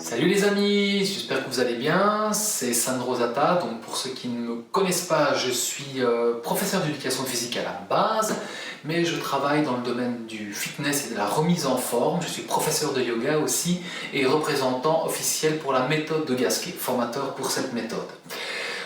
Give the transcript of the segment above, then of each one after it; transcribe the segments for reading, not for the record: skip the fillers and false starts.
Salut les amis, j'espère que vous allez bien, c'est Sandro Zata. Donc pour ceux qui ne me connaissent pas, je suis professeur d'éducation physique à la base, mais je travaille dans le domaine du fitness et de la remise en forme. Je suis professeur de yoga aussi et représentant officiel pour la méthode de Gasquet, formateur pour cette méthode.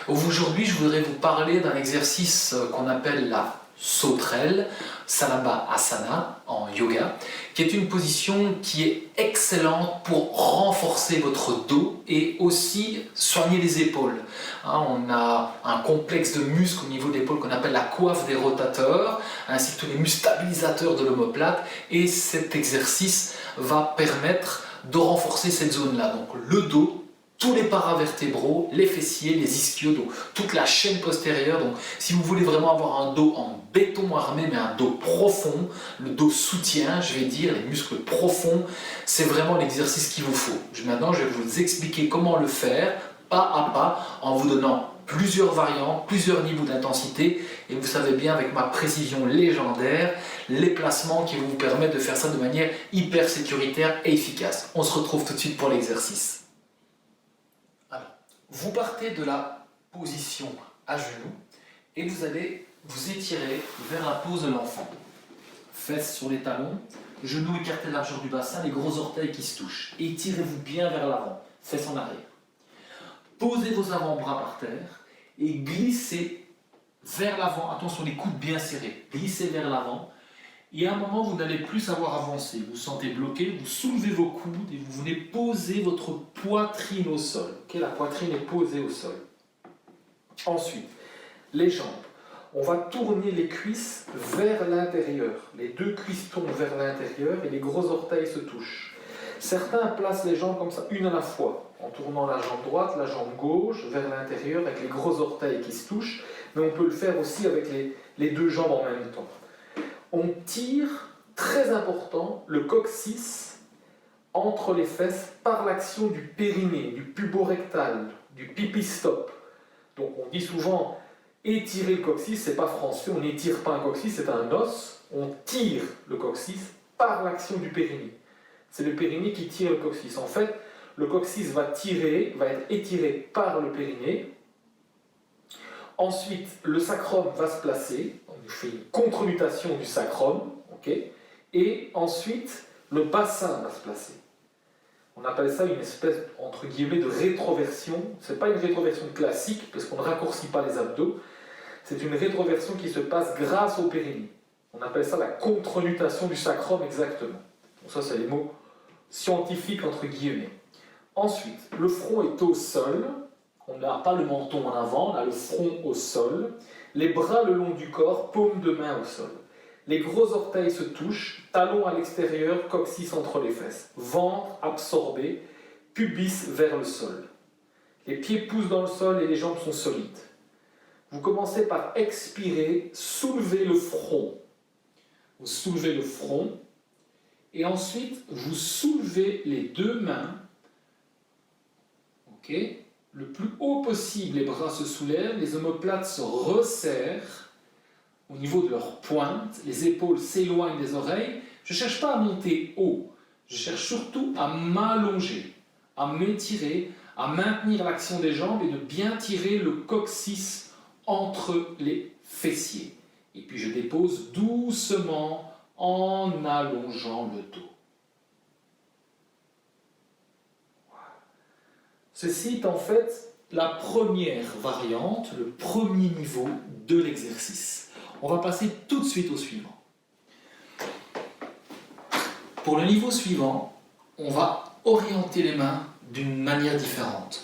Aujourd'hui, je voudrais vous parler d'un exercice qu'on appelle la sauterelle, Salabha Asana en yoga, qui est une position qui est excellente pour renforcer votre dos et aussi soigner les épaules. On a un complexe de muscles au niveau de l'épaule qu'on appelle la coiffe des rotateurs, ainsi que tous les muscles stabilisateurs de l'omoplate, et cet exercice va permettre de renforcer cette zone-là. Donc le dos, tous les paravertébraux, les fessiers, les ischios, donc toute la chaîne postérieure. Donc si vous voulez vraiment avoir un dos en béton armé, mais un dos profond, le dos soutien, je vais dire, les muscles profonds, c'est vraiment l'exercice qu'il vous faut. Maintenant, je vais vous expliquer comment le faire, pas à pas, en vous donnant plusieurs variantes, plusieurs niveaux d'intensité, et vous savez bien, avec ma précision légendaire, les placements qui vont vous permettre de faire ça de manière hyper sécuritaire et efficace. On se retrouve tout de suite pour l'exercice. Vous partez de la position à genoux et vous allez vous étirer vers la pose de l'enfant. Fesses sur les talons, genoux écartés de la largeur du bassin, les gros orteils qui se touchent. Étirez-vous bien vers l'avant, fesses en arrière. Posez vos avant-bras par terre et glissez vers l'avant. Attention, les coudes bien serrés. Glissez vers l'avant. Et à un moment, vous n'allez plus savoir avancer. Vous vous sentez bloqué, vous soulevez vos coudes et vous venez poser votre poitrine au sol. Okay, la poitrine est posée au sol. Ensuite, les jambes. On va tourner les cuisses vers l'intérieur. Les deux cuisses tournent vers l'intérieur et les gros orteils se touchent. Certains placent les jambes comme ça, une à la fois, en tournant la jambe droite, la jambe gauche, vers l'intérieur avec les gros orteils qui se touchent. Mais on peut le faire aussi avec les deux jambes en même temps. On tire, très important, le coccyx entre les fesses par l'action du périnée, du puborectal, du pipi-stop. Donc on dit souvent étirer le coccyx, c'est pas français, on n'étire pas un coccyx, c'est un os. On tire le coccyx par l'action du périnée. C'est le périnée qui tire le coccyx. En fait, le coccyx va être étiré par le périnée. Ensuite, le sacrum va se placer, on fait une contre-nutation du sacrum, okay, et ensuite, le bassin va se placer. On appelle ça une espèce, entre guillemets, de rétroversion. Ce n'est pas une rétroversion classique, parce qu'on ne raccourcit pas les abdos, c'est une rétroversion qui se passe grâce au périnée. On appelle ça la contre-nutation du sacrum exactement. Donc ça, c'est les mots scientifiques, entre guillemets. Ensuite, le front est au sol. On n'a pas le menton en avant, on a le front au sol, les bras le long du corps, paume de main au sol. Les gros orteils se touchent, talons à l'extérieur, coccyx entre les fesses. Ventre absorbé, pubis vers le sol. Les pieds poussent dans le sol et les jambes sont solides. Vous commencez par expirer, soulever le front. Vous soulevez le front et ensuite vous soulevez les deux mains. Ok ? Le plus haut possible, les bras se soulèvent, les omoplates se resserrent au niveau de leur pointe, les épaules s'éloignent des oreilles. Je ne cherche pas à monter haut, je cherche surtout à m'allonger, à m'étirer, à maintenir l'action des jambes et de bien tirer le coccyx entre les fessiers. Et puis je dépose doucement en allongeant le dos. Ceci est en fait la première variante, le premier niveau de l'exercice. On va passer tout de suite au suivant. Pour le niveau suivant, on va orienter les mains d'une manière différente.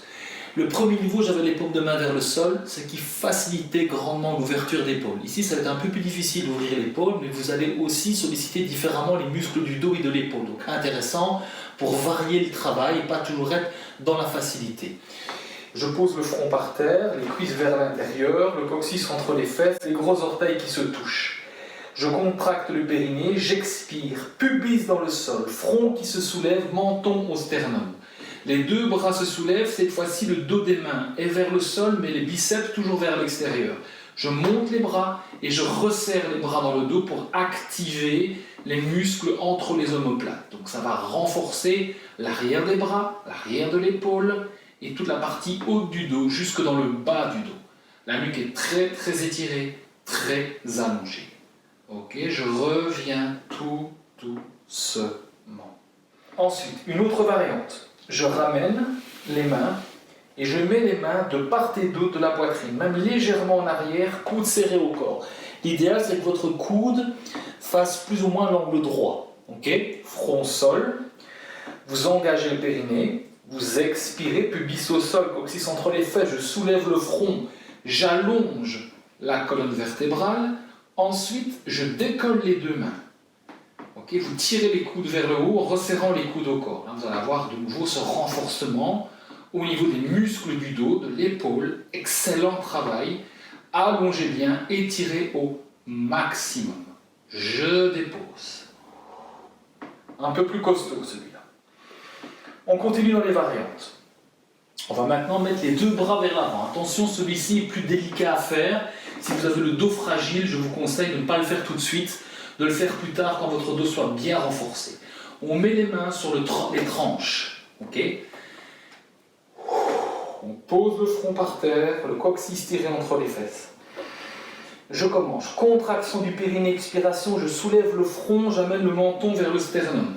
Le premier niveau, j'avais les paumes de main vers le sol, ce qui facilitait grandement l'ouverture d'épaule. Ici, ça va être un peu plus difficile d'ouvrir l'épaule, mais vous allez aussi solliciter différemment les muscles du dos et de l'épaule. Donc intéressant pour varier le travail et pas toujours être dans la facilité. Je pose le front par terre, les cuisses vers l'intérieur, le coccyx entre les fesses, les gros orteils qui se touchent. Je contracte le périnée, j'expire, pubis dans le sol, front qui se soulève, menton au sternum. Les deux bras se soulèvent, cette fois-ci le dos des mains est vers le sol, mais les biceps toujours vers l'extérieur. Je monte les bras et je resserre les bras dans le dos pour activer les muscles entre les omoplates. Donc ça va renforcer l'arrière des bras, l'arrière de l'épaule et toute la partie haute du dos jusque dans le bas du dos. La nuque est très très étirée, très allongée. Ok, je reviens tout doucement. Ensuite, une autre variante. Je ramène les mains et je mets les mains de part et d'autre de la poitrine, même légèrement en arrière, coude serré au corps. L'idéal, c'est que votre coude fasse plus ou moins l'angle droit. Okay, front sol, vous engagez le périnée, vous expirez, pubis au sol, coccyx entre les fesses, je soulève le front, j'allonge la colonne vertébrale, ensuite je décolle les deux mains. Okay, vous tirez les coudes vers le haut en resserrant les coudes au corps. Là, vous allez avoir de nouveau ce renforcement au niveau des muscles du dos, de l'épaule. Excellent travail. Allongez bien, étirez au maximum. Je dépose. Un peu plus costaud celui-là. On continue dans les variantes. On va maintenant mettre les deux bras vers l'avant. Attention, celui-ci est plus délicat à faire. Si vous avez le dos fragile, je vous conseille de ne pas le faire tout de suite, de le faire plus tard quand votre dos soit bien renforcé. On met les mains sur les tranches. Okay, on pose le front par terre, le coccyx tiré entre les fesses. Je commence. Contraction du périnée, expiration, je soulève le front, j'amène le menton vers le sternum.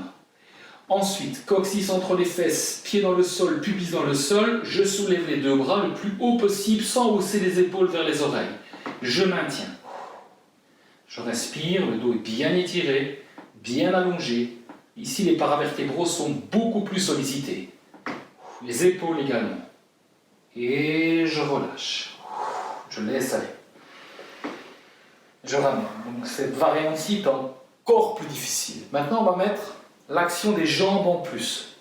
Ensuite, coccyx entre les fesses, pied dans le sol, pubis dans le sol, je soulève les deux bras le plus haut possible sans hausser les épaules vers les oreilles. Je maintiens. Je respire, le dos est bien étiré, bien allongé. Ici, les paravertébraux sont beaucoup plus sollicités. Les épaules également. Et je relâche. Je laisse aller. Je ramène. Donc cette variante-ci est encore plus difficile. Maintenant, on va mettre l'action des jambes en plus.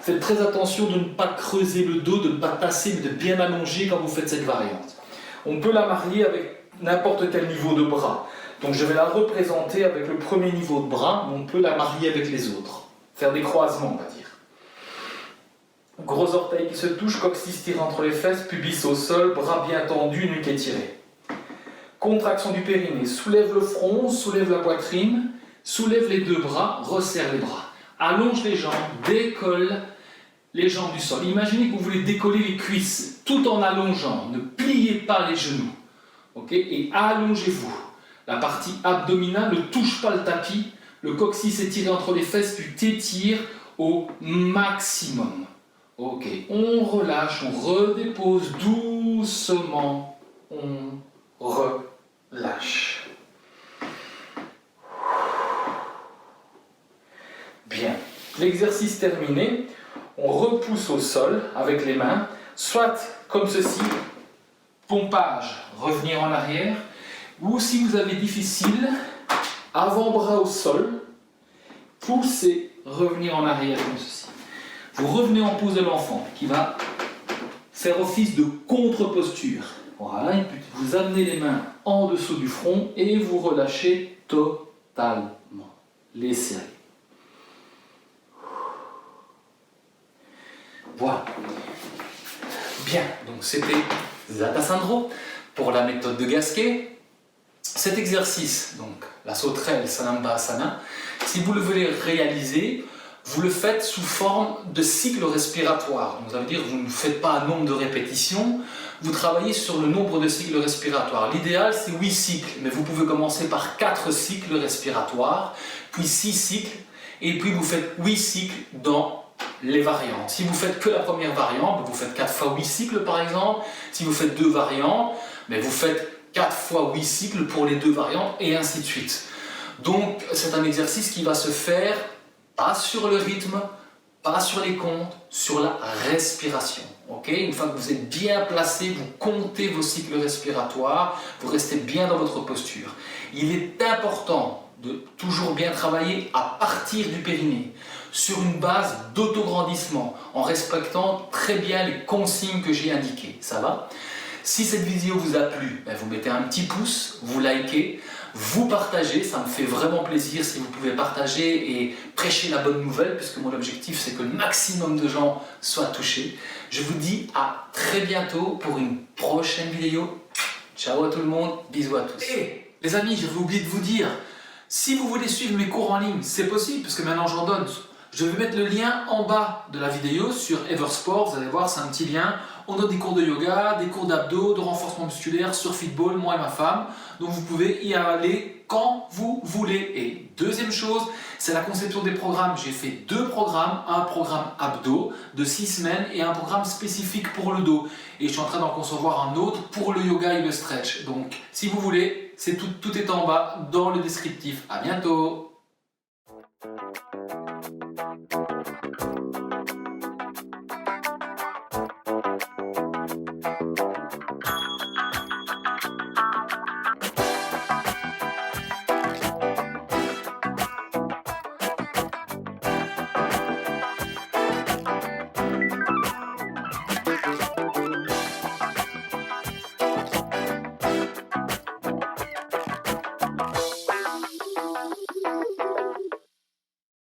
Faites très attention de ne pas creuser le dos, de ne pas tasser, mais de bien allonger quand vous faites cette variante. On peut la marier avec n'importe quel niveau de bras. Donc je vais la représenter avec le premier niveau de bras, mais on peut la marier avec les autres. Faire des croisements, on va dire. Gros orteil qui se touche, coccyx tiré entre les fesses, pubis au sol, bras bien tendus, nuque étirée. Contraction du périnée, soulève le front, soulève la poitrine, soulève les deux bras, resserre les bras. Allonge les jambes, décolle les jambes du sol. Imaginez que vous voulez décoller les cuisses tout en allongeant. Ne pliez pas les genoux. Okay, et allongez-vous. La partie abdominale ne touche pas le tapis. Le coccyx est tiré entre les fesses, tu t'étires au maximum. Ok, on relâche, on redépose doucement. On relâche. Bien. L'exercice terminé, on repousse au sol avec les mains, soit comme ceci, pompage, revenir en arrière, ou si vous avez difficile, avant-bras au sol, pousser, revenir en arrière comme ceci. Vous revenez en pose de l'enfant qui va faire office de contre-posture. Voilà, et puis vous amenez les mains en dessous du front et vous relâchez totalement. Laissez aller. Voilà. Bien, donc c'était Zatasandro pour la méthode de Gasquet. Cet exercice, donc la sauterelle Sanambhasana, si vous le voulez réaliser, vous le faites sous forme de cycle respiratoire. Donc, ça veut dire que vous ne faites pas un nombre de répétitions, vous travaillez sur le nombre de cycles respiratoires. L'idéal, c'est 8 cycles, mais vous pouvez commencer par 4 cycles respiratoires, puis 6 cycles, et puis vous faites 8 cycles dans les variantes. Si vous faites que la première variante, vous faites 4 fois 8 cycles par exemple. Si vous faites 2 variantes, mais vous faites 4 fois 8 cycles pour les 2 variantes, et ainsi de suite. Donc, c'est un exercice qui va se faire pas sur le rythme, pas sur les comptes, sur la respiration. Okay, une fois que vous êtes bien placé, vous comptez vos cycles respiratoires, vous restez bien dans votre posture. Il est important de toujours bien travailler à partir du périnée, sur une base d'autograndissement, en respectant très bien les consignes que j'ai indiquées. Ça va ? Si cette vidéo vous a plu, vous mettez un petit pouce, vous likez, vous partagez, ça me fait vraiment plaisir si vous pouvez partager et prêcher la bonne nouvelle, puisque mon objectif c'est que le maximum de gens soient touchés. Je vous dis à très bientôt pour une prochaine vidéo. Ciao à tout le monde, bisous à tous. Et les amis, j'avais oublié de vous dire, si vous voulez suivre mes cours en ligne, c'est possible, puisque maintenant j'en donne. Je vais mettre le lien en bas de la vidéo sur Eversport, vous allez voir, c'est un petit lien. On donne des cours de yoga, des cours d'abdos, de renforcement musculaire sur Fitball, moi et ma femme. Donc vous pouvez y aller quand vous voulez. Et deuxième chose, c'est la conception des programmes. J'ai fait 2 programmes, un programme abdos de 6 semaines et un programme spécifique pour le dos. Et je suis en train d'en concevoir un autre pour le yoga et le stretch. Donc si vous voulez, tout est en bas dans le descriptif. À bientôt!